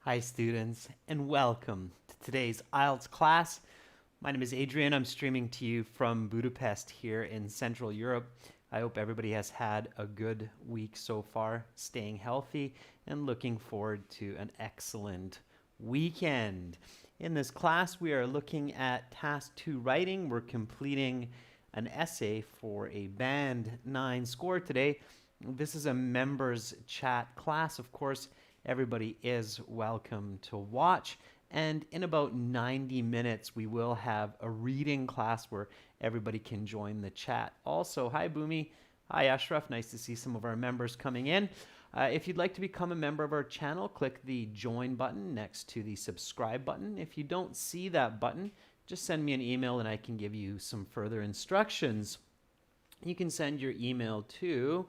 Hi students, and welcome to today's IELTS class. My name is Adrian. I'm streaming to you from Budapest here in Central Europe. I hope everybody has had a good week so far, staying healthy and looking forward to an excellent weekend. In this class, we are looking at Task 2 Writing. We're completing an essay for a Band 9 score today. This is a members chat class, of course. Everybody is welcome to watch. And in about 90 minutes, we will have a reading class where everybody can join the chat. Also, hi Boomy. Hi Ashraf. Nice to see some of our members coming in. If you'd like to become a member of our channel, click the join button next to the subscribe button. If you don't see that button, just send me an email and I can give you some further instructions. You can send your email to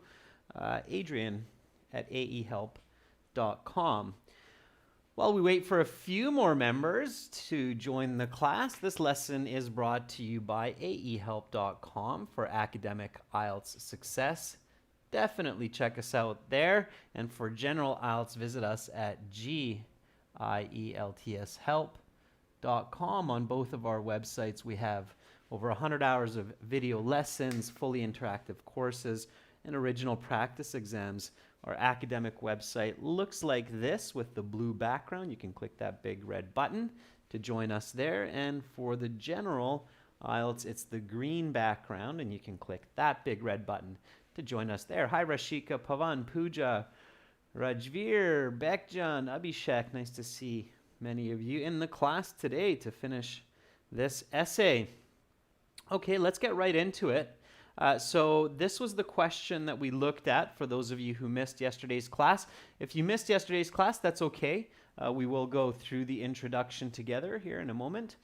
adrian@aehelp.com. While we wait for a few more members to join the class, this lesson is brought to you by aehelp.com for academic IELTS success. Definitely check us out there. And for general IELTS, visit us at gieltshelp.com. On both of our websites, we have over 100 hours of video lessons, fully interactive courses, and original practice exams. Our academic website looks like this with the blue background. You can click that big red button to join us there. And for the general IELTS, it's the green background, and you can click that big red button to join us there. Hi, Rashika, Pavan, Pooja, Rajveer, Bekjan, Abhishek. Nice to see many of you in the class today to finish this essay. Okay, let's get right into it. So this was the question that we looked at for those of you who missed yesterday's class. If you missed yesterday's class, that's okay. We will go through the introduction together here in a moment.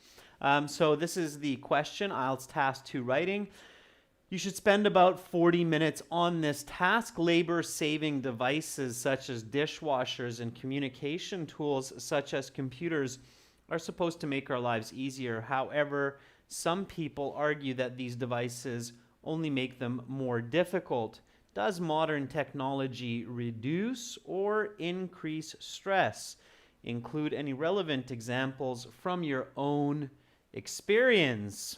So this is the question, IELTS Task 2 Writing. You should spend about 40 minutes on this task. Labor-saving devices such as dishwashers and communication tools such as computers are supposed to make our lives easier. However, some people argue that these devices only make them more difficult. Does modern technology reduce or increase stress? Include any relevant examples from your own experience.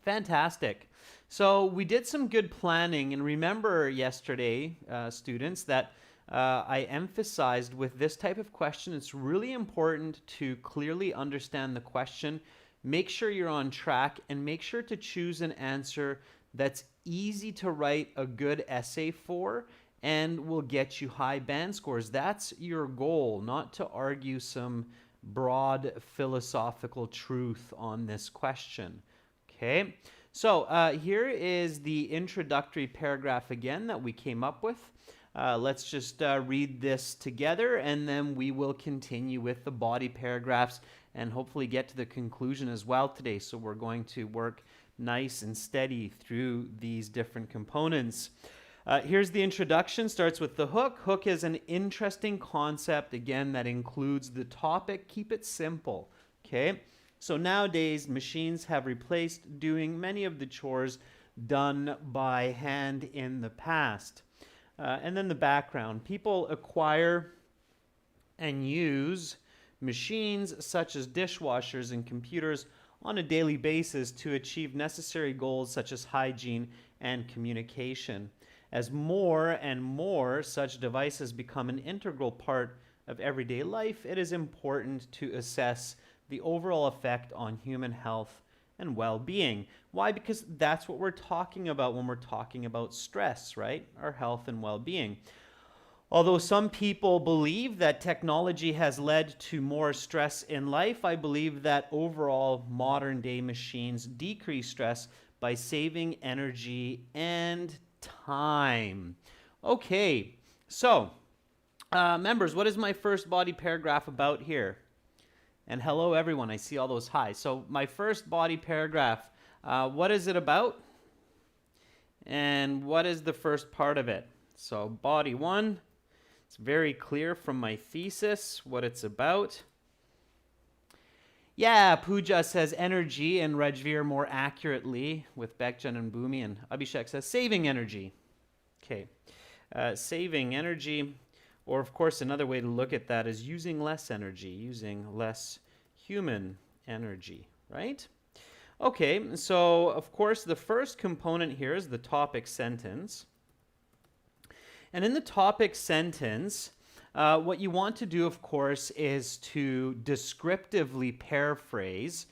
Fantastic. So we did some good planning, and remember yesterday, students, that I emphasized with this type of question, it's really important to clearly understand the question. Make sure you're on track and make sure to choose an answer that's easy to write a good essay for and will get you high band scores. That's your goal, not to argue some broad philosophical truth on this question. Okay, so here is the introductory paragraph again that we came up with. Let's just read this together and then we will continue with the body paragraphs and hopefully get to the conclusion as well today. So we're going to work nice and steady through these different components. Here's the introduction, starts with the hook. Hook is an interesting concept, again, that includes the topic. Keep it simple, okay? So nowadays, machines have replaced doing many of the chores done by hand in the past. And then the background. People acquire and use machines such as dishwashers and computers on a daily basis to achieve necessary goals such as hygiene and communication. As more and more such devices become an integral part of everyday life, it is important to assess the overall effect on human health and well-being. Why? Because that's what we're talking about when we're talking about stress, right? Our health and well-being. Although some people believe that technology has led to more stress in life, I believe that overall modern day machines decrease stress by saving energy and time. Okay, so members, what is my first body paragraph about here? And hello everyone, I see all those highs. So my first body paragraph, what is it about? And what is the first part of it? So body one. It's very clear from my thesis what it's about. Yeah, Pooja says energy, and Rajveer more accurately with Bekjan and Bhumi, and Abhishek says saving energy. Okay, saving energy. Or of course, another way to look at that is using less energy, using less human energy, right? Okay, so of course the first component here is the topic sentence. And in the topic sentence, what you want to do, of course, is to descriptively paraphrase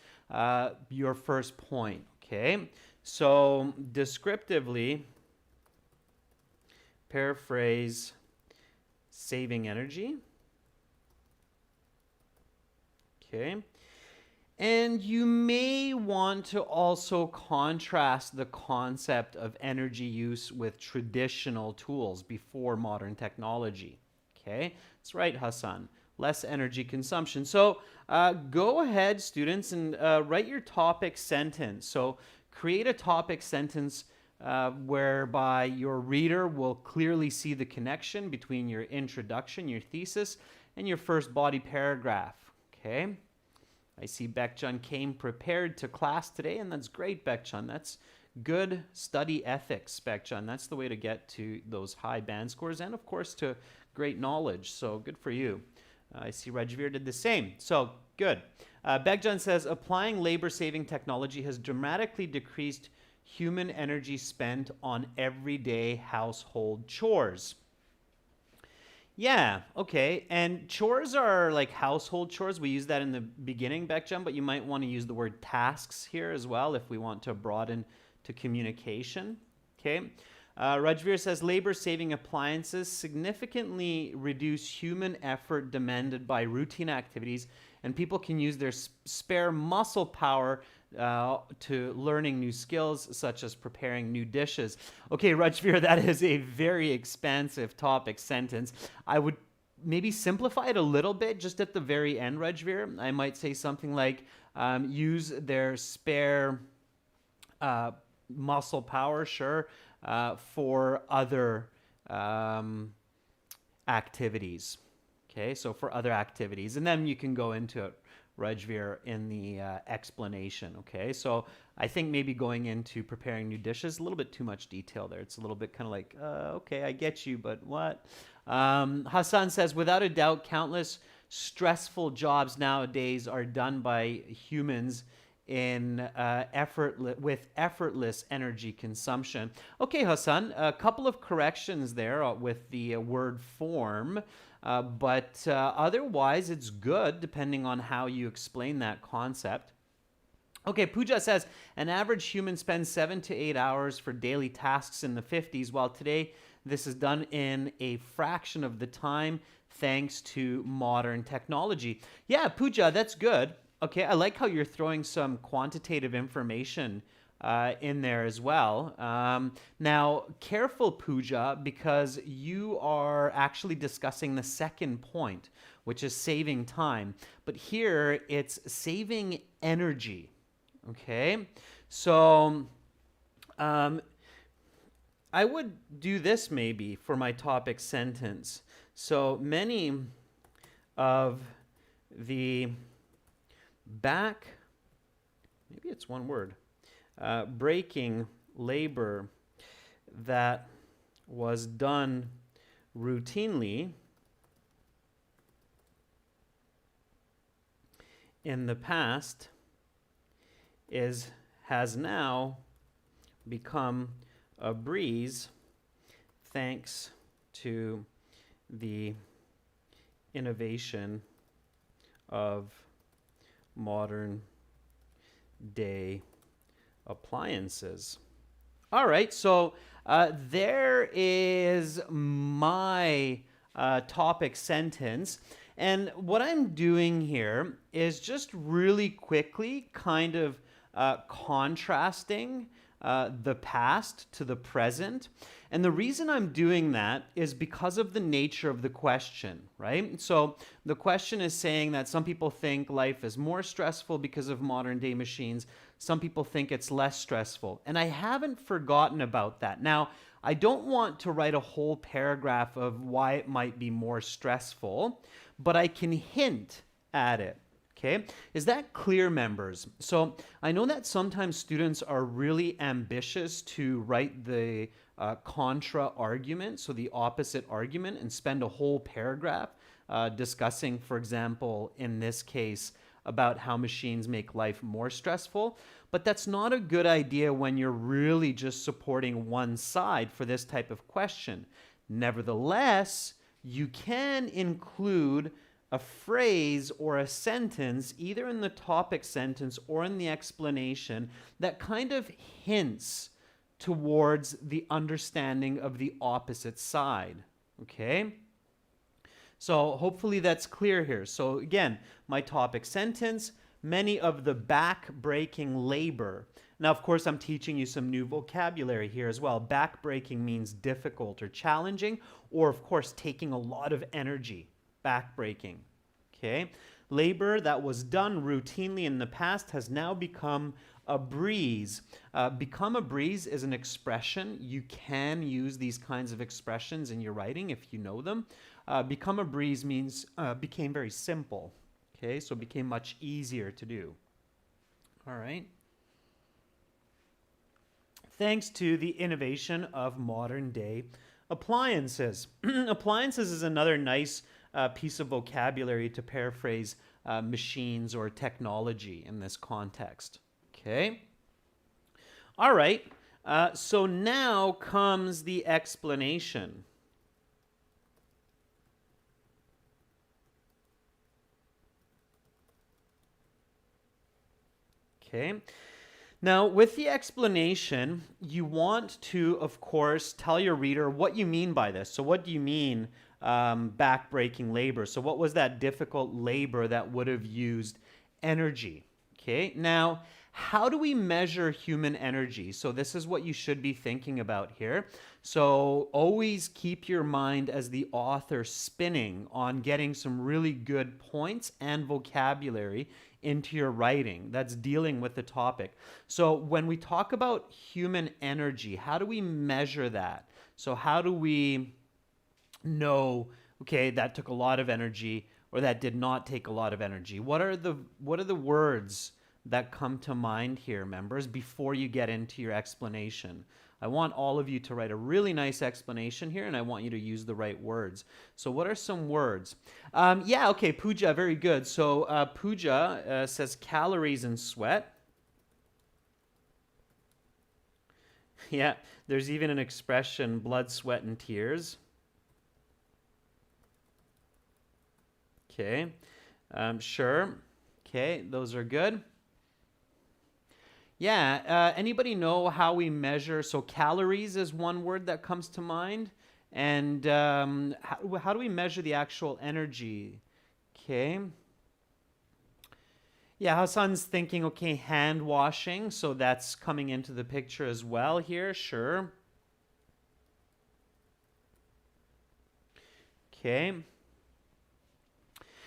your first point, okay? So descriptively paraphrase saving energy, okay? And you may want to also contrast the concept of energy use with traditional tools before modern technology. Okay, that's right, Hassan. Less energy consumption. So go ahead, students, and write your topic sentence. So create a topic sentence whereby your reader will clearly see the connection between your introduction, your thesis, and your first body paragraph. Okay. I see Bekchan came prepared to class today, and that's great, Bekchan. That's good study ethics, Bekchan. That's the way to get to those high band scores and, of course, to great knowledge. So good for you. I see Rajveer did the same. So good. Bekchan says, applying labor-saving technology has dramatically decreased human energy spent on everyday household chores. Yeah, okay. And chores are like household chores. We use that in the beginning, Bekchan, but you might want to use the word tasks here as well if we want to broaden to communication. Okay. Rajveer says labor-saving appliances significantly reduce human effort demanded by routine activities, and people can use their spare muscle power to learning new skills, such as preparing new dishes. Okay, Rajveer, that is a very expansive topic sentence. I would maybe simplify it a little bit just at the very end, Rajveer. I might say something like use their spare muscle power, sure, for other activities. Okay, so for other activities. And then you can go into it, Rajveer, in the explanation, okay? So I think maybe going into preparing new dishes, a little bit too much detail there. It's a little bit kind of like, okay, I get you, but what? Hassan says, without a doubt, countless stressful jobs nowadays are done by humans in with effortless energy consumption. Okay, Hassan, a couple of corrections there with the word form. But otherwise, it's good depending on how you explain that concept. Okay, Pooja says, an average human spends 7 to 8 hours for daily tasks in the 50s, while today this is done in a fraction of the time thanks to modern technology. Yeah, Pooja, that's good. Okay, I like how you're throwing some quantitative information in there as well. Now, careful, Pooja, because you are actually discussing the second point, which is saving time. But here, it's saving energy, okay? So, I would do this maybe for my topic sentence. So, many of the maybe it's one word, breaking labor that was done routinely in the past has now become a breeze thanks to the innovation of modern day appliances. All right, so there is my topic sentence. And what I'm doing here is just really quickly kind of contrasting the past to the present. And the reason I'm doing that is because of the nature of the question, right? So the question is saying that some people think life is more stressful because of modern day machines. Some people think it's less stressful. And I haven't forgotten about that. Now, I don't want to write a whole paragraph of why it might be more stressful, but I can hint at it. Okay, is that clear, members? So I know that sometimes students are really ambitious to write the contra argument, so the opposite argument, and spend a whole paragraph discussing, for example, in this case, about how machines make life more stressful. But that's not a good idea when you're really just supporting one side for this type of question. Nevertheless, you can include a phrase or a sentence, either in the topic sentence or in the explanation, that kind of hints towards the understanding of the opposite side. Okay? So hopefully that's clear here. So again, my topic sentence, many of the back-breaking labor. Now, of course, I'm teaching you some new vocabulary here as well. Back-breaking means difficult or challenging, or of course, taking a lot of energy. Back-breaking. Okay? Labor that was done routinely in the past has now become a breeze. Become a breeze is an expression. You can use these kinds of expressions in your writing if you know them. Become a breeze means became very simple. Okay, so became much easier to do. All right. Thanks to the innovation of modern day appliances. Appliances is another nice piece of vocabulary to paraphrase machines or technology in this context. Okay. All right. So now comes the explanation. Okay. Now, with the explanation, you want to, of course, tell your reader what you mean by this. So what do you mean back-breaking labor? So what was that difficult labor that would have used energy? Okay. Now, how do we measure human energy? So this is what you should be thinking about here. So always keep your mind as the author spinning on getting some really good points and vocabulary into your writing that's dealing with the topic. So when we talk about human energy, how do we measure that? So how do we know, okay, that took a lot of energy or that did not take a lot of energy? What are the words that come to mind here, members, before you get into your explanation? I want all of you to write a really nice explanation here, and I want you to use the right words. So what are some words? Yeah, okay, Pooja, very good. So Pooja says calories and sweat. Yeah, there's even an expression, blood, sweat, and tears. Okay, sure. Okay, those are good. Yeah, anybody know how we measure? So calories is one word that comes to mind. And how do we measure the actual energy? Okay. Yeah, Hassan's thinking, okay, hand washing. So that's coming into the picture as well here. Sure. Okay.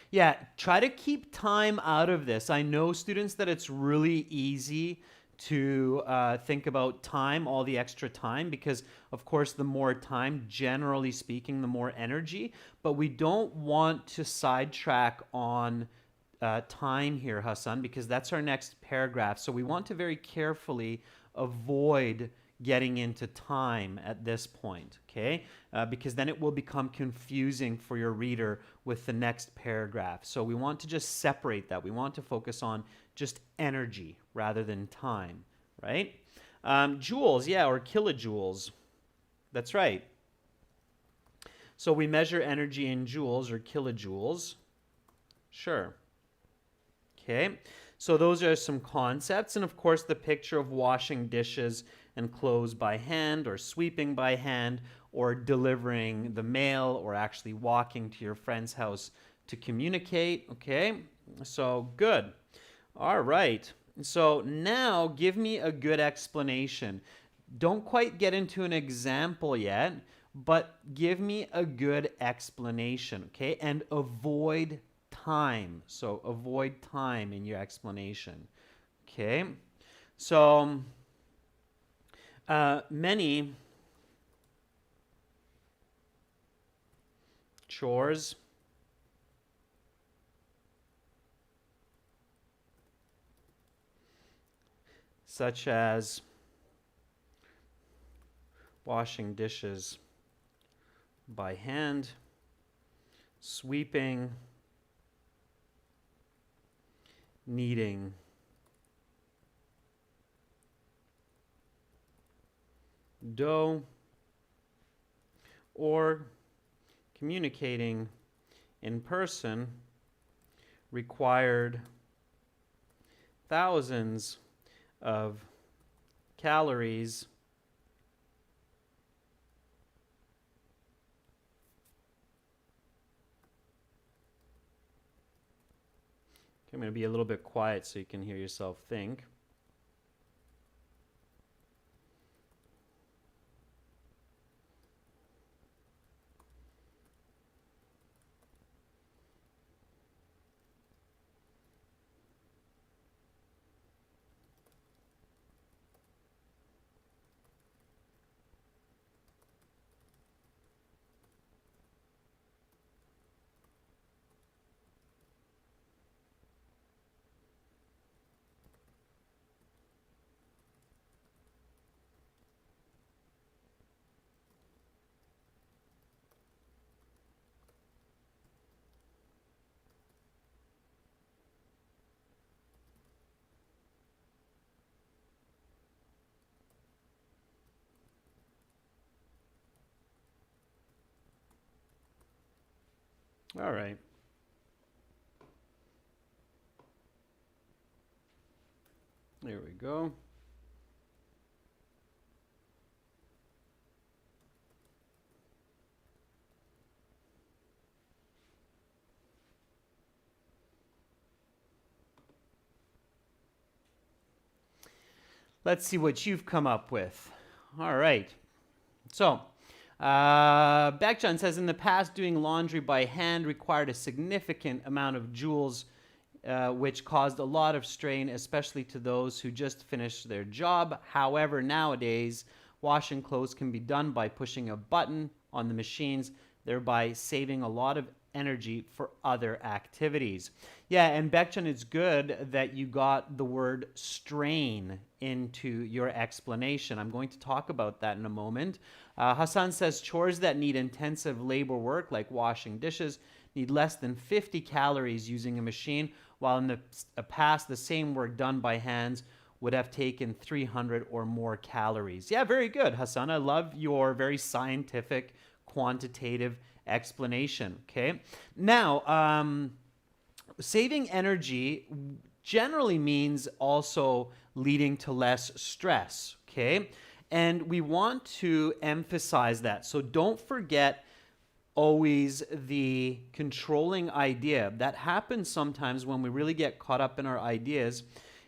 Yeah, try to keep time out of this. I know, students, that it's really easy to think about time, all the extra time, because of course the more time, generally speaking, the more energy, but we don't want to sidetrack on time here, Hassan, because that's our next paragraph. So we want to very carefully avoid getting into time at this point, okay? Because then it will become confusing for your reader with the next paragraph. So we want to just separate that. We want to focus on just energy rather than time, right? Joules, yeah, or kilojoules. That's right. So we measure energy in joules or kilojoules. Sure. Okay, so those are some concepts. And of course, the picture of washing dishes and clothes by hand, or sweeping by hand, or delivering the mail, or actually walking to your friend's house to communicate. Okay, so good. All right. So now give me a good explanation. Don't quite get into an example yet, but give me a good explanation, okay? And avoid time. So avoid time in your explanation, okay? So many chores such as washing dishes by hand, sweeping, kneading, dough, or communicating in person required thousands of calories I'm going to be a little bit quiet so you can hear yourself think. All right. There we go. Let's see what you've come up with. All right. So, Baekjan says, in the past, doing laundry by hand required a significant amount of joules, which caused a lot of strain, especially to those who just finished their job. However, nowadays, washing clothes can be done by pushing a button on the machines, thereby saving a lot of energy for other activities. Yeah, and Baekjan, it's good that you got the word strain into your explanation. I'm going to talk about that in a moment. Hassan says chores that need intensive labor work, like washing dishes, need less than 50 calories using a machine, while in the past, the same work done by hands would have taken 300 or more calories. Yeah, very good, Hassan. I love your very scientific, quantitative explanation. Okay. Now, saving energy generally means also leading to less stress. Okay. And we want to emphasize that. So don't forget always the controlling idea. That happens sometimes when we really get caught up in our ideas,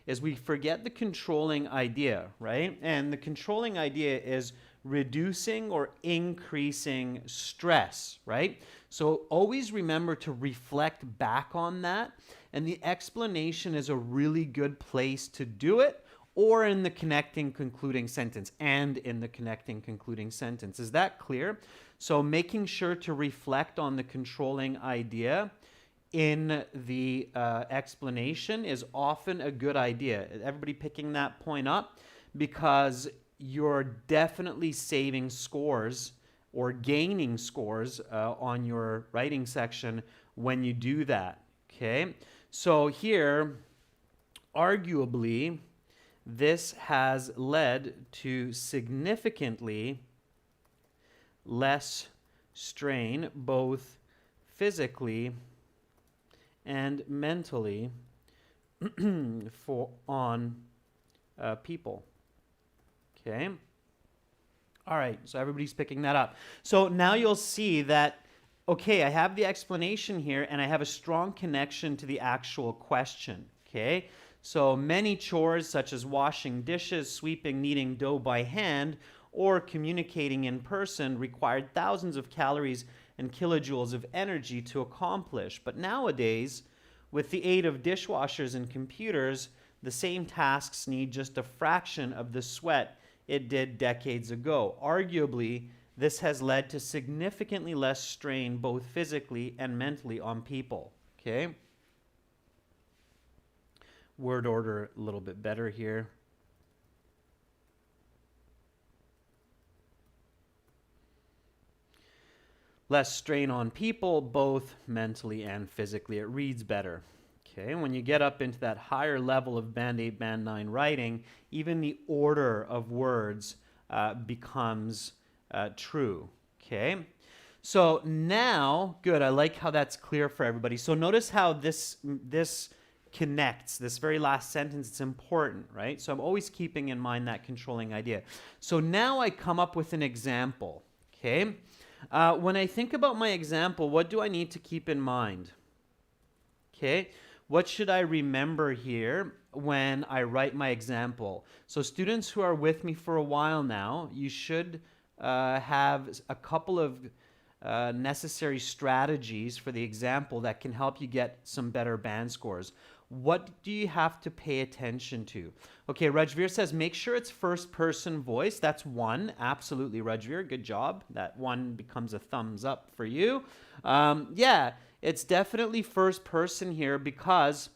is we forget the controlling idea, right? And the controlling idea is reducing or increasing stress, right? So always remember to reflect back on that. And the explanation is a really good place to do it, or in the connecting concluding sentence, and in the connecting concluding sentence. Is that clear? So making sure to reflect on the controlling idea in the explanation is often a good idea. Everybody picking that point up, because you're definitely saving scores or gaining scores on your writing section when you do that. Okay, so here, arguably, this has led to significantly less strain, both physically and mentally, on people. Okay. All right. So everybody's picking that up. So now you'll see that, okay, I have the explanation here and I have a strong connection to the actual question. Okay. So many chores such as washing dishes, sweeping, kneading dough by hand, or communicating in person required thousands of calories and kilojoules of energy to accomplish. But nowadays, with the aid of dishwashers and computers, the same tasks need just a fraction of the sweat it did decades ago. Arguably, this has led to significantly less strain, both physically and mentally, on people. Okay? Word order a little bit better here. less strain on people, both mentally and physically. It reads better. Okay, when you get up into that higher level of Band 8, Band 9 writing, even the order of words becomes true. Okay, so now, good, I like how that's clear for everybody. So notice how this connects, this very last sentence, it's important, right? So I'm always keeping in mind that controlling idea. So now I come up with an example, okay? When I think about my example, what do I need to keep in mind? Okay, what should I remember here when I write my example? So students who are with me for a while now, you should have a couple of necessary strategies for the example that can help you get some better band scores. What do you have to pay attention to? Okay, Rajveer says make sure it's first person voice. That's one. Absolutely, Rajveer. Good job. That one becomes a thumbs up for you. Yeah, it's definitely first person here because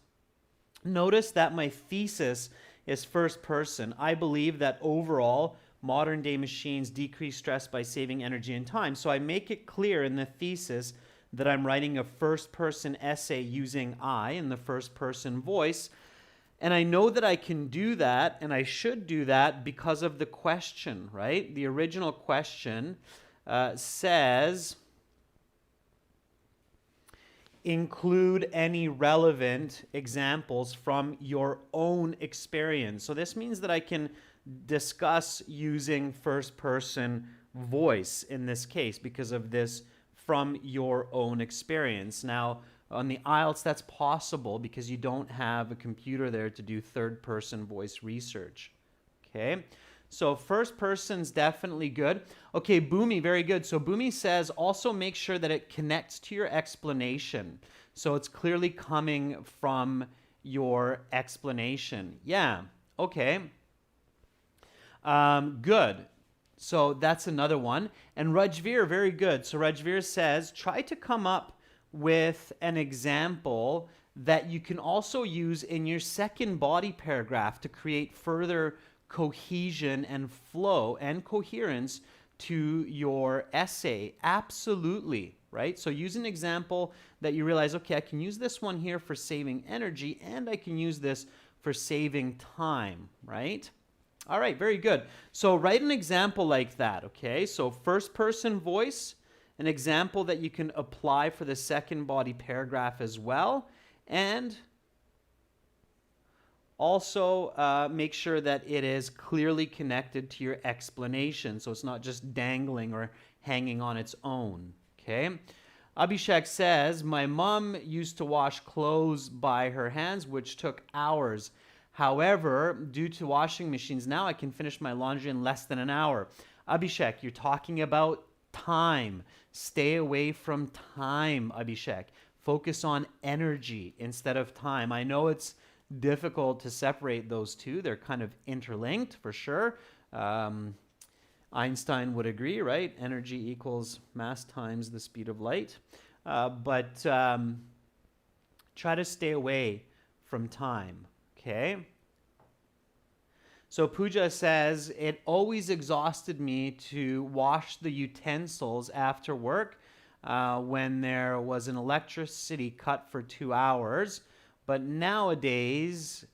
notice that my thesis is first person. I believe that overall, modern day machines decrease stress by saving energy and time. So I make it clear in the thesis that I'm writing a first person essay using I in the first person voice. And I know that I can do that and I should do that because of the question, right? The original question says, include any relevant examples from your own experience. So this means that I can discuss using first person voice in this case because of this from your own experience. Now, on the IELTS, that's possible because you don't have a computer there to do third person voice research. Okay, so first person's definitely good. Okay, Boomy, very good. So Boomy says also make sure that it connects to your explanation. So it's clearly coming from your explanation. Yeah, okay. Good. So that's another one. And Rajveer, very good. So Rajveer says, try to come up with an example that you can also use in your second body paragraph to create further cohesion and flow and coherence to your essay. Absolutely, right? So use an example that you realize, okay, I can use this one here for saving energy and I can use this for saving time, right? All right, very good. So write an example like that, okay? So first person voice, an example that you can apply for the second body paragraph as well. And also make sure that it is clearly connected to your explanation. So it's not just dangling or hanging on its own, okay? Abhishek says, my mom used to wash clothes by her hands, which took hours. However, due to washing machines, now I can finish my laundry in less than an hour. Abhishek, you're talking about time. Stay away from time, Abhishek. Focus on energy instead of time. I know it's difficult to separate those two. They're kind of interlinked for sure. Einstein would agree, right? Energy equals mass times the speed of light. But try to stay away from time. Okay. So Pooja says, it always exhausted me to wash the utensils after work when there was an electricity cut for 2 hours. But nowadays,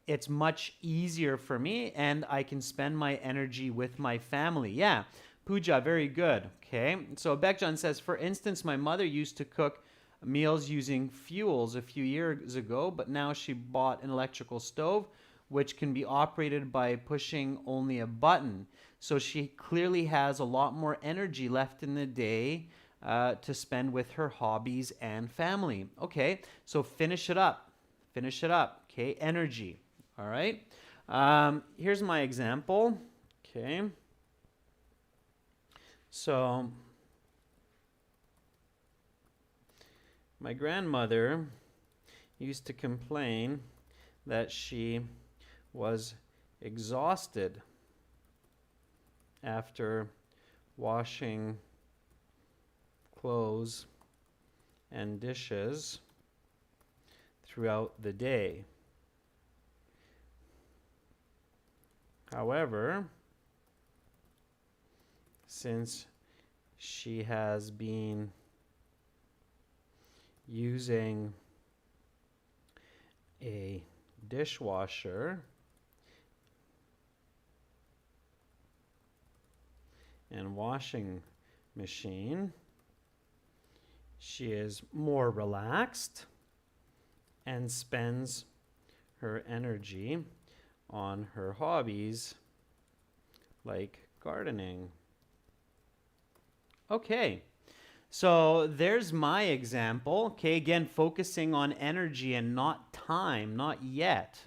it's much easier for me and I can spend my energy with my family. Yeah, Pooja, very good. Okay. So Bekjan says, for instance, my mother used to cook meals using fuels a few years ago, but now she bought an electrical stove which can be operated by pushing only a button. So she clearly has a lot more energy left in the day to spend with her hobbies and family. Okay, so finish it up. Finish it up. Okay, energy. All right. Here's my example. Okay. So my grandmother used to complain that she was exhausted after washing clothes and dishes throughout the day. However, since she has been using a dishwasher and washing machine. She is more relaxed and spends her energy on her hobbies like gardening. Okay, so there's my example. Okay, again, focusing on energy and not time, not yet.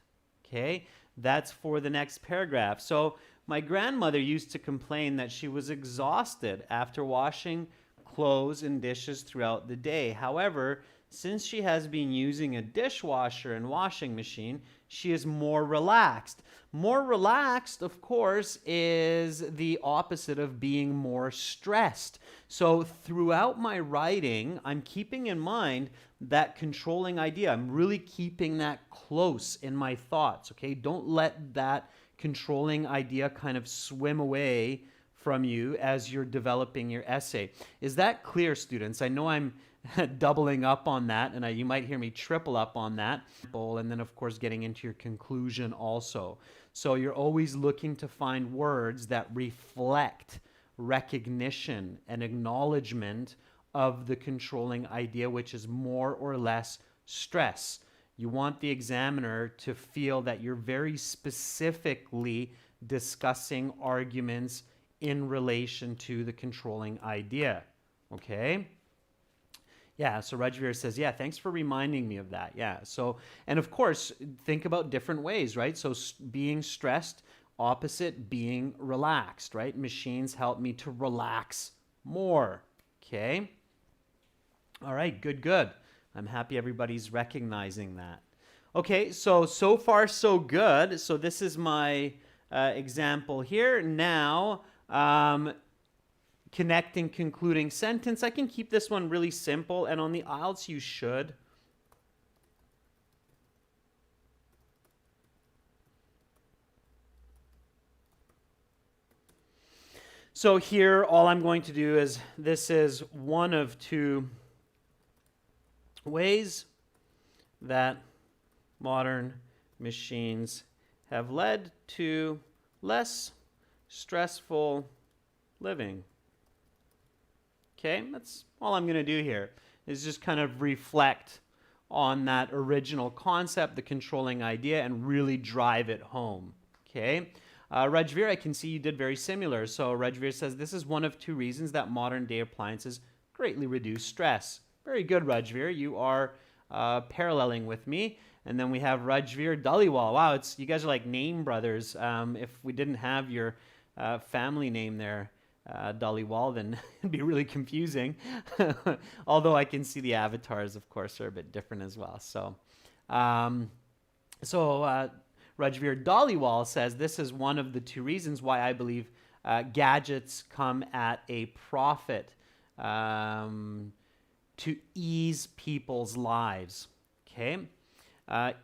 Okay, that's for the next paragraph. So my grandmother used to complain that she was exhausted after washing clothes and dishes throughout the day. However, since she has been using a dishwasher and washing machine, she is more relaxed. More relaxed, of course, is the opposite of being more stressed. So throughout my writing, I'm keeping in mind that controlling idea. I'm really keeping that close in my thoughts, okay? Don't let that controlling idea kind of swim away from you as you're developing your essay. Is that clear, students? I know I'm doubling up on that, and you might hear me triple up on that. And then, of course, getting into your conclusion also. So you're always looking to find words that reflect recognition and acknowledgement of the controlling idea, which is more or less stress. You want the examiner to feel that you're very specifically discussing arguments in relation to the controlling idea. Okay? Yeah, so Rajveer says, yeah, thanks for reminding me of that. Yeah, so, and of course, think about different ways, right? So being stressed, opposite being relaxed, right? Machines help me to relax more. Okay? All right, good. I'm happy everybody's recognizing that. Okay, so far so good. So this is my example here. Now, connecting, concluding sentence. I can keep this one really simple, and on the IELTS you should. So here, all I'm going to do is, this is one of two ways that modern machines have led to less stressful living. Okay, that's all I'm going to do here, is just kind of reflect on that original concept, the controlling idea, and really drive it home. Okay, Rajveer, I can see you did very similar. So Rajveer says, this is one of two reasons that modern day appliances greatly reduce stress. Very good, Rajveer. You are paralleling with me. And then we have Rajveer Dhaliwal. Wow, you guys are like name brothers. If we didn't have your family name there, Dhaliwal, then it'd be really confusing. Although I can see the avatars, of course, are a bit different as well. So, Rajveer Dhaliwal says, this is one of the two reasons why I believe gadgets come at a profit to ease people's lives. Okay?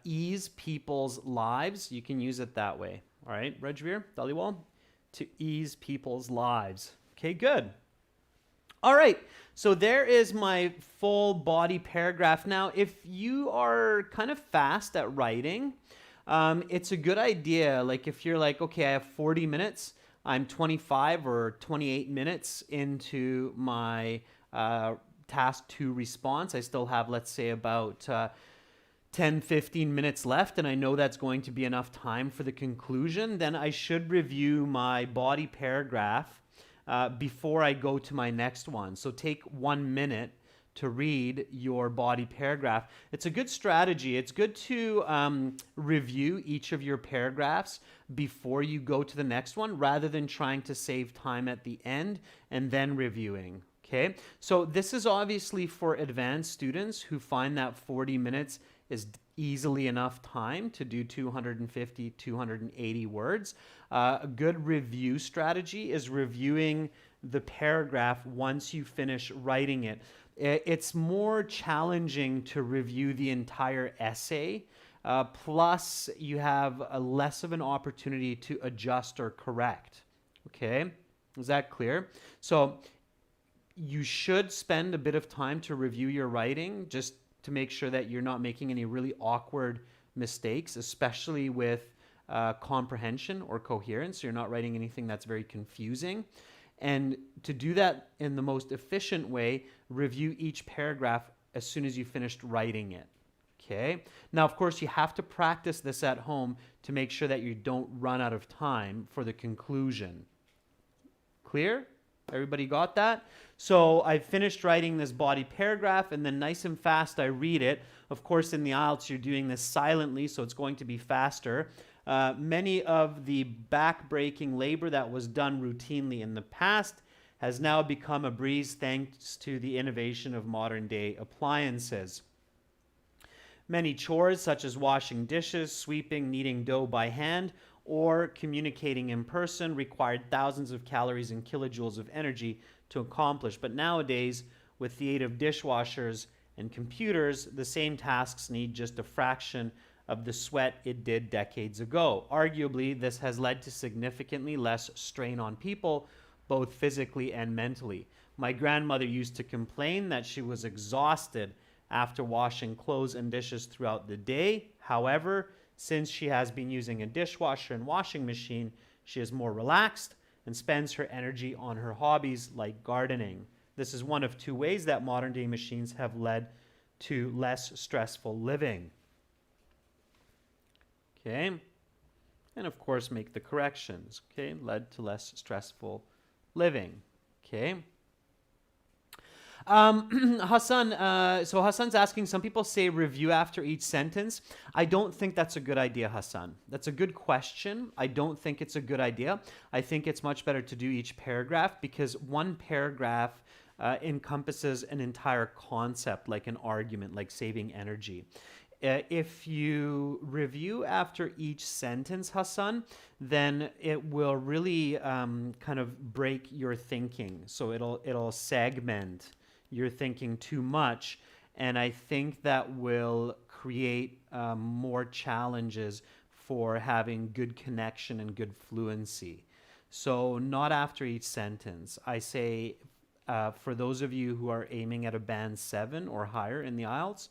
Ease people's lives. You can use it that way. All right, Rajveer Dhaliwal? To ease people's lives. Okay, good. All right, so there is my full body paragraph. Now, if you are kind of fast at writing, it's a good idea. Like if you're like, okay, I have 40 minutes, I'm 25 or 28 minutes into my task 2 response. I still have, let's say, about 10, 15 minutes left, and I know that's going to be enough time for the conclusion, then I should review my body paragraph before I go to my next one. So take 1 minute to read your body paragraph. It's a good strategy. It's good to review each of your paragraphs before you go to the next one, rather than trying to save time at the end and then reviewing. Okay, so this is obviously for advanced students who find that 40 minutes is easily enough time to do 250, 280 words. A good review strategy is reviewing the paragraph once you finish writing it. It's more challenging to review the entire essay, plus you have less of an opportunity to adjust or correct. Okay, is that clear? So You should spend a bit of time to review your writing just to make sure that you're not making any really awkward mistakes, especially with comprehension or coherence. You're not writing anything that's very confusing. And to do that in the most efficient way, review each paragraph as soon as you finished writing it. Okay. Now, of course, you have to practice this at home to make sure that you don't run out of time for the conclusion. Clear? Everybody got that? So I finished writing this body paragraph, and then nice and fast I read it. Of course, in the IELTS, you're doing this silently, so it's going to be faster. Many of the back-breaking labor that was done routinely in the past has now become a breeze thanks to the innovation of modern-day appliances. Many chores, such as washing dishes, sweeping, kneading dough by hand, or communicating in person, required thousands of calories and kilojoules of energy to accomplish. But nowadays, with the aid of dishwashers and computers, the same tasks need just a fraction of the sweat it did decades ago. Arguably, this has led to significantly less strain on people, both physically and mentally. My grandmother used to complain that she was exhausted after washing clothes and dishes throughout the day. However, since she has been using a dishwasher and washing machine, she is more relaxed and spends her energy on her hobbies like gardening. This is one of two ways that modern day machines have led to less stressful living. Okay, and of course make the corrections. Okay, led to less stressful living. Okay. Hassan, so Hassan's asking, some people say review after each sentence. I don't think that's a good idea, Hassan. That's a good question. I don't think it's a good idea. I think it's much better to do each paragraph, because one paragraph encompasses an entire concept, like an argument, like saving energy. If you review after each sentence, Hassan, then it will really kind of break your thinking. So it'll segment your thinking too much, and I think that will create more challenges for having good connection and good fluency. So not after each sentence. I say for those of you who are aiming at a band 7 or higher in the IELTS,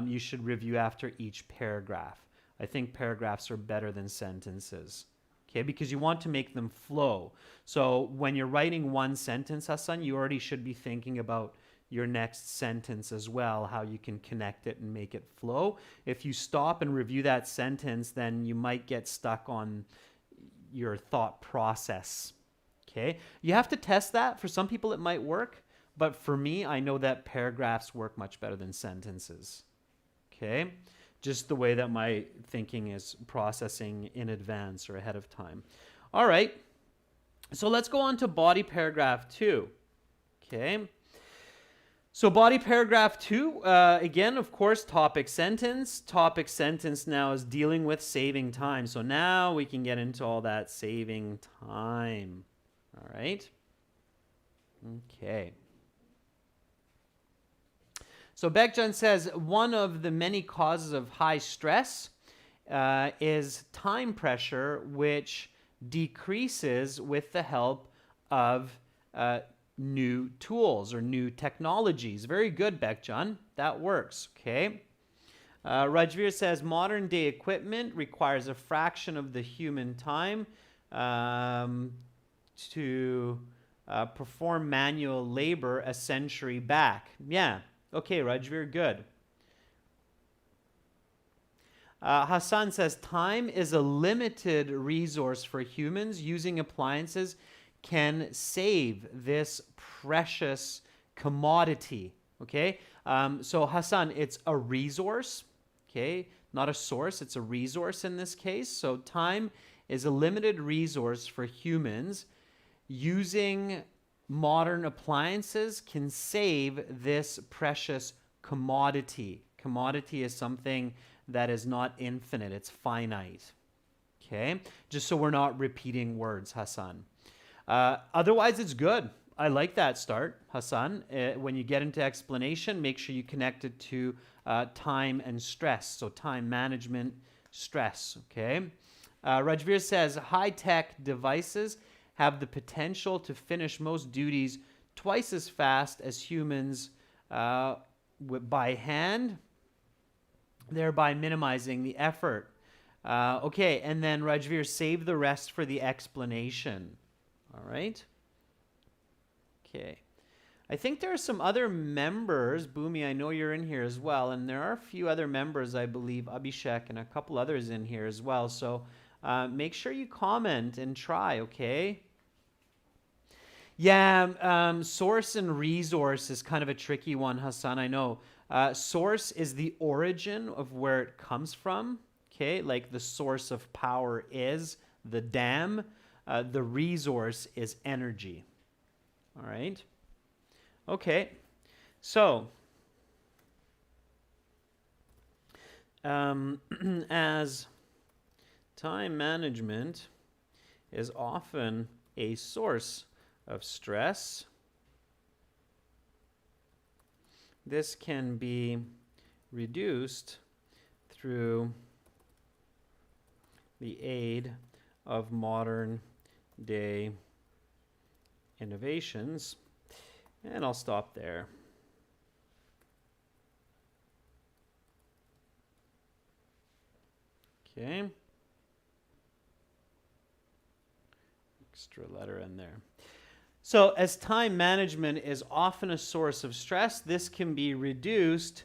you should review after each paragraph. I think paragraphs are better than sentences, okay, because you want to make them flow. So when you're writing one sentence, Hassan, you already should be thinking about your next sentence as well, how you can connect it and make it flow. If you stop and review that sentence, then you might get stuck on your thought process, okay? You have to test that. For some people it might work, but for me, I know that paragraphs work much better than sentences, okay? Just the way that my thinking is processing in advance or ahead of time. All right, so let's go on to body paragraph 2, okay? So body paragraph 2, again, of course, topic sentence. Topic sentence now is dealing with saving time. So now we can get into all that saving time. All right. Okay. So Bekjan says, one of the many causes of high stress is time pressure, which decreases with the help of new tools or new technologies. Very good, Bekjan. That works, okay? Rajveer says, modern day equipment requires a fraction of the human time to perform manual labor a century back. Yeah, okay, Rajveer, good. Hassan says, time is a limited resource for humans. Using appliances can save this precious commodity, okay? So Hassan, it's a resource, okay? Not a source, it's a resource in this case. So time is a limited resource for humans. Using modern appliances can save this precious commodity. Commodity is something that is not infinite, it's finite, okay? Just so we're not repeating words, Hassan. Otherwise, it's good. I like that start, Hassan. When you get into explanation, make sure you connect it to time and stress. So time management, stress, okay? Rajveer says, high-tech devices have the potential to finish most duties twice as fast as humans by hand, thereby minimizing the effort. Okay, and then Rajveer, save the rest for the explanation. All right. Okay. I think there are some other members. Bhumi, I know you're in here as well. And there are a few other members, I believe, Abhishek and a couple others in here as well. So make sure you comment and try, okay? Yeah, source and resource is kind of a tricky one, Hassan, I know. Source is the origin of where it comes from, okay? Like the source of power is the dam. The resource is energy, all right? Okay, so as time management is often a source of stress, this can be reduced through the aid of modern day innovations. And I'll stop there. Okay. Extra letter in there. So as time management is often a source of stress, this can be reduced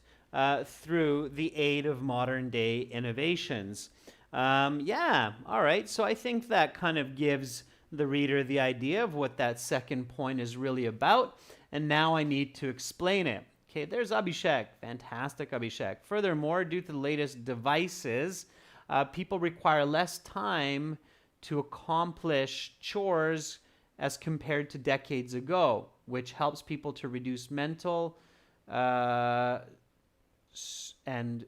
through the aid of modern day innovations. Yeah, all right. So I think that kind of gives the reader the idea of what that second point is really about. And now I need to explain it. Okay, there's Abhishek. Fantastic, Abhishek. Furthermore, due to the latest devices, people require less time to accomplish chores as compared to decades ago, which helps people to reduce mental and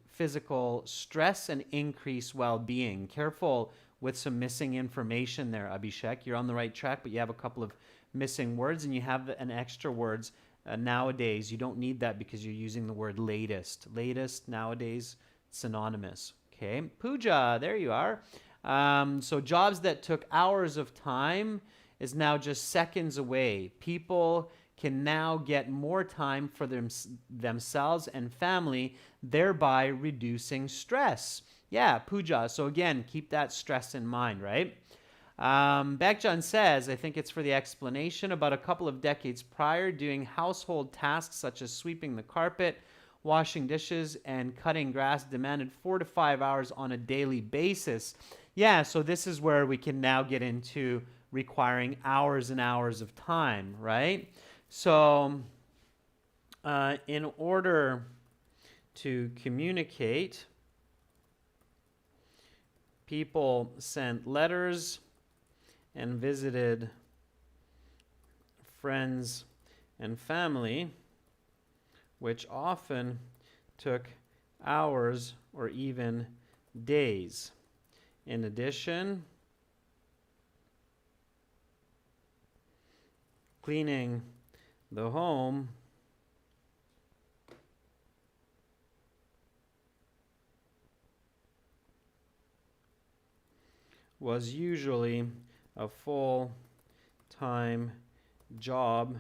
physical stress and increase well-being. Careful with some missing information there, Abhishek. You're on the right track, but you have a couple of missing words, and you have an extra words nowadays. You don't need that because you're using the word latest. Latest, nowadays, synonymous. Okay, Pooja, there you are. So jobs that took hours of time is now just seconds away. People can now get more time for themselves and family, thereby reducing stress. Yeah, Pooja. So again, keep that stress in mind, right? Bekjan says, I think it's for the explanation, about a couple of decades prior, doing household tasks such as sweeping the carpet, washing dishes, and cutting grass demanded 4 to 5 hours on a daily basis. Yeah, so this is where we can now get into requiring hours and hours of time, right? So in order to communicate, people sent letters and visited friends and family, which often took hours or even days. In addition, cleaning the home was usually a full-time job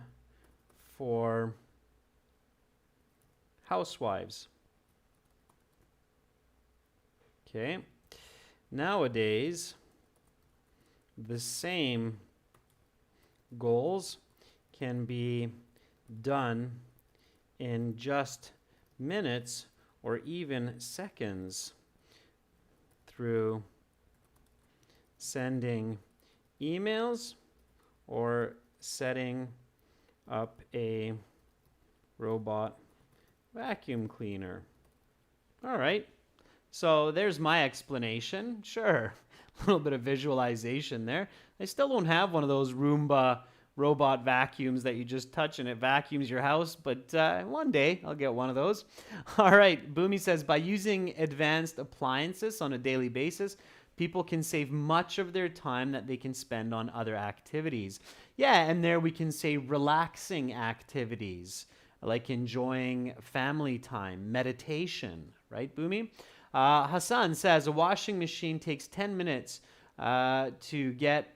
for housewives. Okay. Nowadays, the same goals can be done in just minutes or even seconds through sending emails or setting up a robot vacuum cleaner. All right, so there's my explanation. Sure, a little bit of visualization there. I still don't have one of those Roomba robot vacuums that you just touch and it vacuums your house, but one day I'll get one of those. All right, Bhumi says, by using advanced appliances on a daily basis, people can save much of their time that they can spend on other activities. Yeah, and there we can say relaxing activities, like enjoying family time, meditation, right, Bhumi? Hassan says, a washing machine takes 10 minutes to get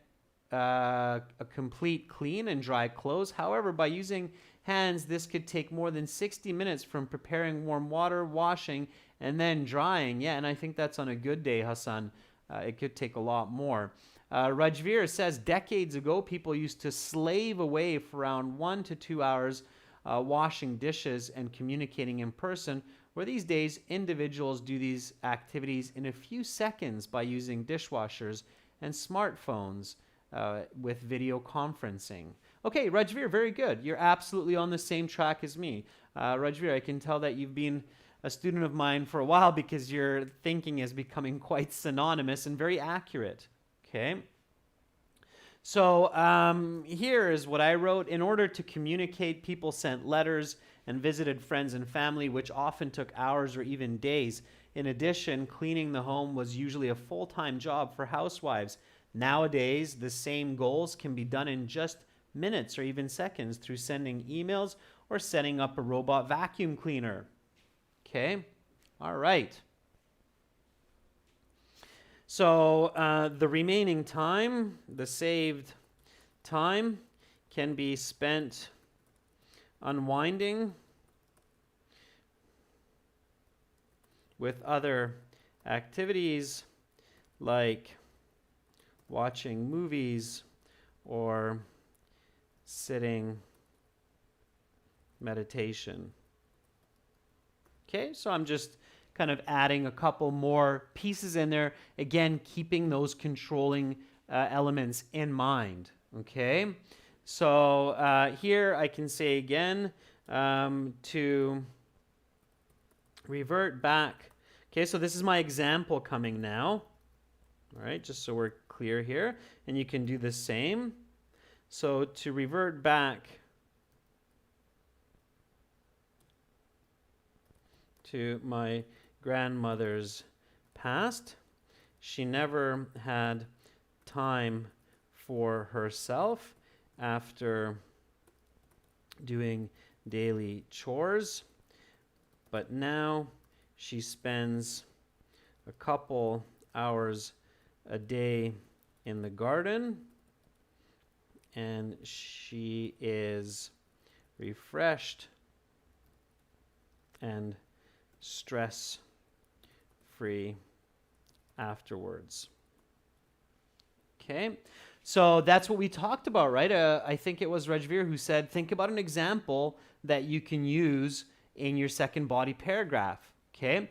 a complete clean and dry clothes. However, by using hands, this could take more than 60 minutes from preparing warm water, washing, and then drying. Yeah, and I think that's on a good day, Hassan. It could take a lot more. Rajveer says decades ago, people used to slave away for around 1 to 2 hours washing dishes and communicating in person, where these days individuals do these activities in a few seconds by using dishwashers and smartphones with video conferencing. Okay, Rajveer, very good. You're absolutely on the same track as me. Rajveer, I can tell that you've been a student of mine for a while because your thinking is becoming quite synonymous and very accurate. Okay. So here is what I wrote. In order to communicate, people sent letters and visited friends and family, which often took hours or even days. In addition, cleaning the home was usually a full-time job for housewives. Nowadays, the same goals can be done in just minutes or even seconds through sending emails or setting up a robot vacuum cleaner. Okay, all right. So the remaining time, the saved time, can be spent unwinding with other activities like watching movies or sitting meditation. Okay, so I'm just kind of adding a couple more pieces in there, again, keeping those controlling elements in mind. Okay, so here I can say again to revert back. Okay, so this is my example coming now. All right, just so we're clear here, and you can do the same. So to revert back to my grandmother's past, she never had time for herself after doing daily chores, but now she spends a couple hours a day in the garden, and she is refreshed and stress-free afterwards. Okay, so that's what we talked about, right? I think it was Rajveer who said, think about an example that you can use in your second body paragraph. Okay,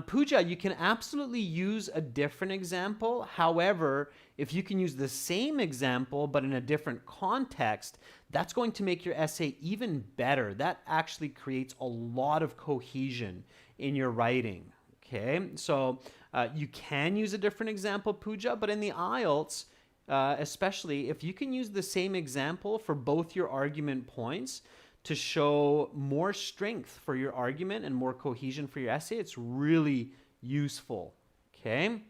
Pooja, you can absolutely use a different example. However, if you can use the same example but in a different context, that's going to make your essay even better. That actually creates a lot of cohesion in your writing. Okay, so you can use a different example, Pooja, but in the IELTS, especially if you can use the same example for both your argument points to show more strength for your argument and more cohesion for your essay, it's really useful. Okay.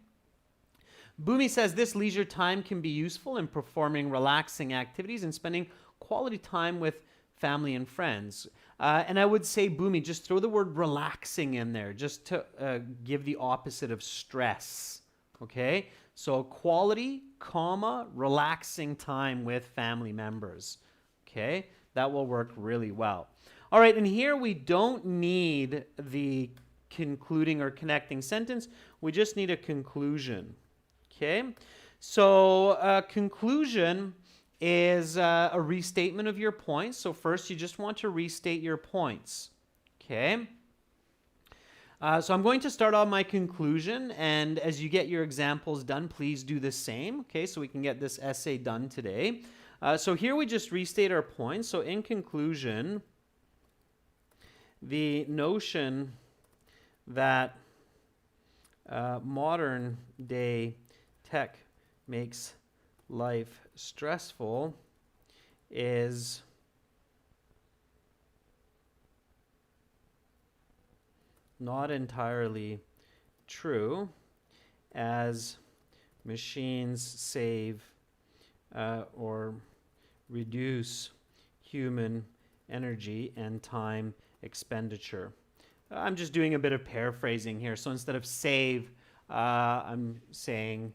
Bhumi says this leisure time can be useful in performing relaxing activities and spending quality time with family and friends. And I would say, Bhumi, just throw the word relaxing in there just to give the opposite of stress. Okay? So quality, comma, relaxing time with family members. Okay? That will work really well. All right, and here we don't need the concluding or connecting sentence. We just need a conclusion. Okay? So conclusion is a restatement of your points. So first, you just want to restate your points. Okay? So I'm going to start on my conclusion, and as you get your examples done, please do the same. Okay, so we can get this essay done today. So here we just restate our points. So in conclusion, the notion that modern day tech makes life stressful is not entirely true, as machines save or reduce human energy and time expenditure. I'm just doing a bit of paraphrasing here. So instead of save, I'm saying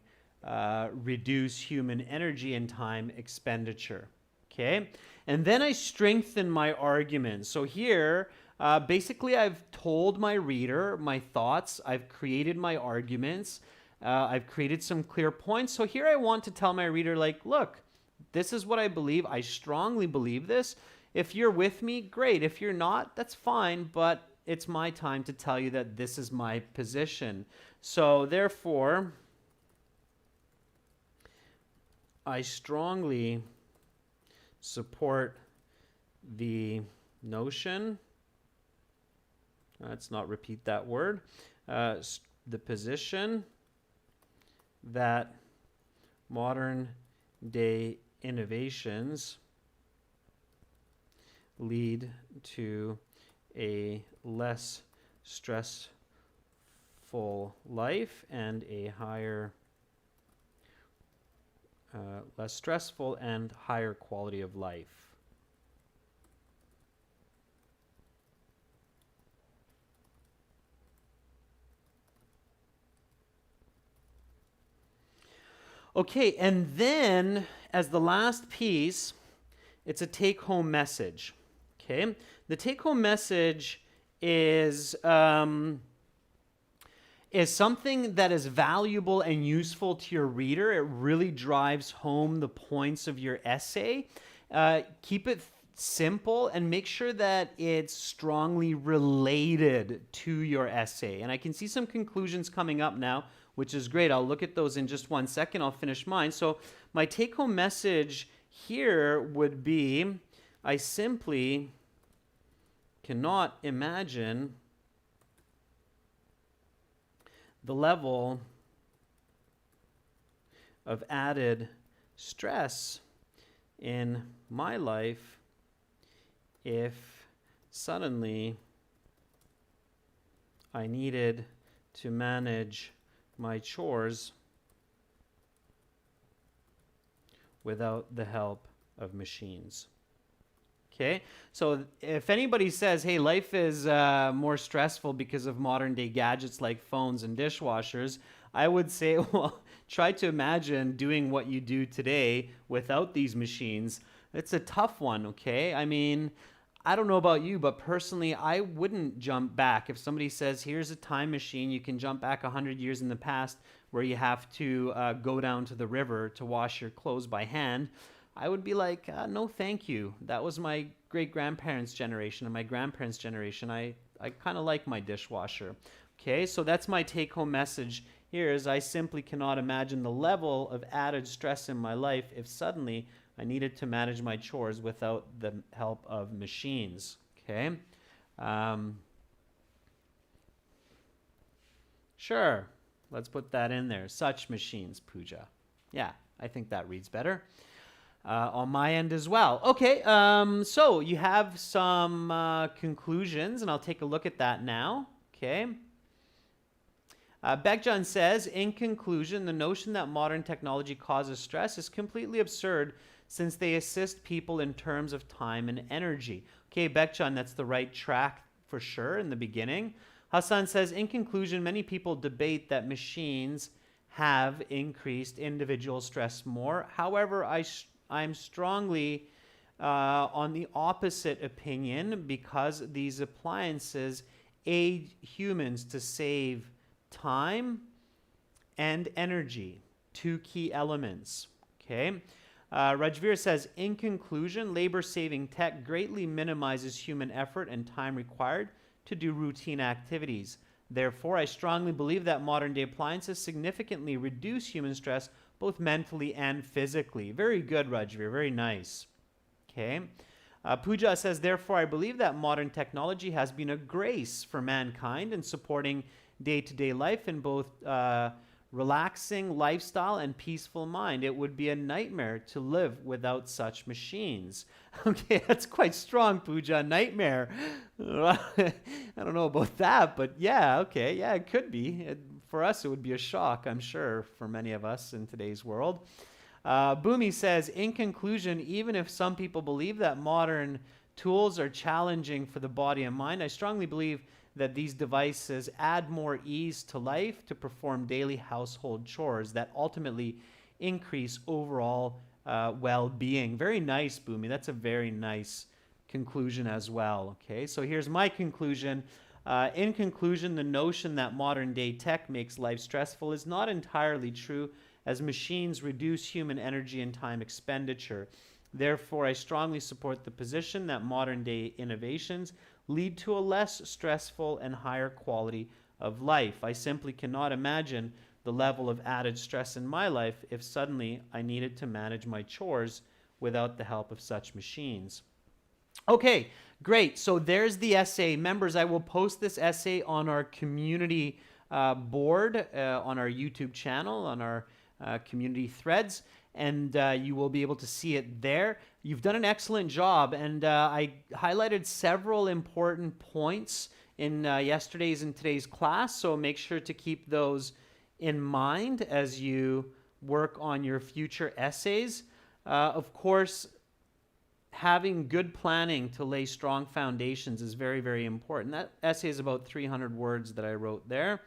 reduce human energy and time expenditure. Okay, and then I strengthen my argument. So here, basically, I've told my reader my thoughts. I've created my arguments. I've created some clear points. So here I want to tell my reader, like, look, this is what I believe. I strongly believe this. If you're with me, great. If you're not, that's fine. But it's my time to tell you that this is my position. So therefore, I strongly support the notion, let's not repeat that word, the position that modern day innovations lead to a less stressful life and a higher less stressful and higher quality of life. Okay, and then as the last piece, it's a take-home message. Okay, the take-home message is something that is valuable and useful to your reader. It really drives home the points of your essay. Keep it simple and make sure that it's strongly related to your essay. And I can see some conclusions coming up now, which is great. I'll look at those in just 1 second. I'll finish mine. So my take-home message here would be, I simply cannot imagine the level of added stress in my life if suddenly I needed to manage my chores without the help of machines. Okay, so if anybody says, hey, life is more stressful because of modern day gadgets like phones and dishwashers, I would say, well, try to imagine doing what you do today without these machines. It's a tough one, okay? I mean, I don't know about you, but personally, I wouldn't jump back. If somebody says, here's a time machine, you can jump back 100 years in the past where you have to go down to the river to wash your clothes by hand, I would be like, no, thank you. That was my great-grandparents' generation and my grandparents' generation. I kind of like my dishwasher. Okay, so that's my take-home message here is I simply cannot imagine the level of added stress in my life if suddenly I needed to manage my chores without the help of machines. Okay. Sure, let's put that in there. Such machines, Pooja. Yeah, I think that reads better. On my end as well. Okay, so you have some conclusions, and I'll take a look at that now. Okay. Beckjohn says, in conclusion, the notion that modern technology causes stress is completely absurd since they assist people in terms of time and energy. Okay, Beckjohn, that's the right track for sure in the beginning. Hassan says, in conclusion, many people debate that machines have increased individual stress more. However, I'm strongly on the opposite opinion because these appliances aid humans to save time and energy, two key elements. Okay. Rajveer says, in conclusion, labor-saving tech greatly minimizes human effort and time required to do routine activities. Therefore, I strongly believe that modern-day appliances significantly reduce human stress both mentally and physically. Very good, Rajveer. Very nice. Okay. Pooja says, therefore, I believe that modern technology has been a grace for mankind in supporting day-to-day life in both relaxing lifestyle and peaceful mind. It would be a nightmare to live without such machines. Okay, that's quite strong, Pooja. Nightmare. I don't know about that, but yeah, okay. Yeah, it could be. For us, it would be a shock, I'm sure, for many of us in today's world. Boomy says, in conclusion, even if some people believe that modern tools are challenging for the body and mind, I strongly believe that these devices add more ease to life to perform daily household chores that ultimately increase overall well-being. Very nice, Boomy. That's a very nice conclusion as well. Okay, so here's my conclusion. In conclusion, the notion that modern day tech makes life stressful is not entirely true, as machines reduce human energy and time expenditure. Therefore, I strongly support the position that modern day innovations lead to a less stressful and higher quality of life. I simply cannot imagine the level of added stress in my life if suddenly I needed to manage my chores without the help of such machines. Okay, great. So there's the essay. Members, I will post this essay on our community board, on our YouTube channel, on our community threads, and you will be able to see it there. You've done an excellent job, and I highlighted several important points in yesterday's and today's class, so make sure to keep those in mind as you work on your future essays. Of course, having good planning to lay strong foundations is very, very important. That essay is about 300 words that I wrote there.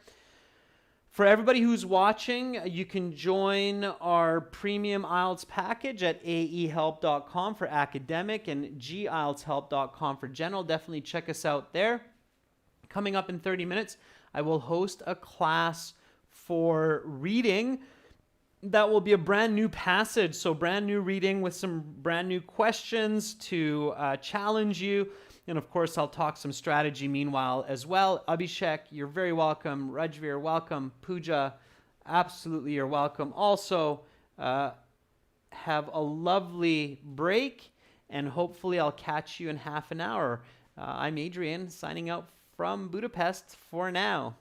For everybody who's watching, you can join our premium IELTS package at aehelp.com for academic and gieltshelp.com for general. Definitely check us out there. Coming up in 30 minutes, I will host a class for reading. That will be a brand new passage, so brand new reading with some brand new questions to challenge you. And of course, I'll talk some strategy meanwhile as well. Abhishek, you're very welcome. Rajveer, welcome. Pooja, absolutely you're welcome. Also, have a lovely break, and hopefully I'll catch you in half an hour. I'm Adrian, signing out from Budapest for now.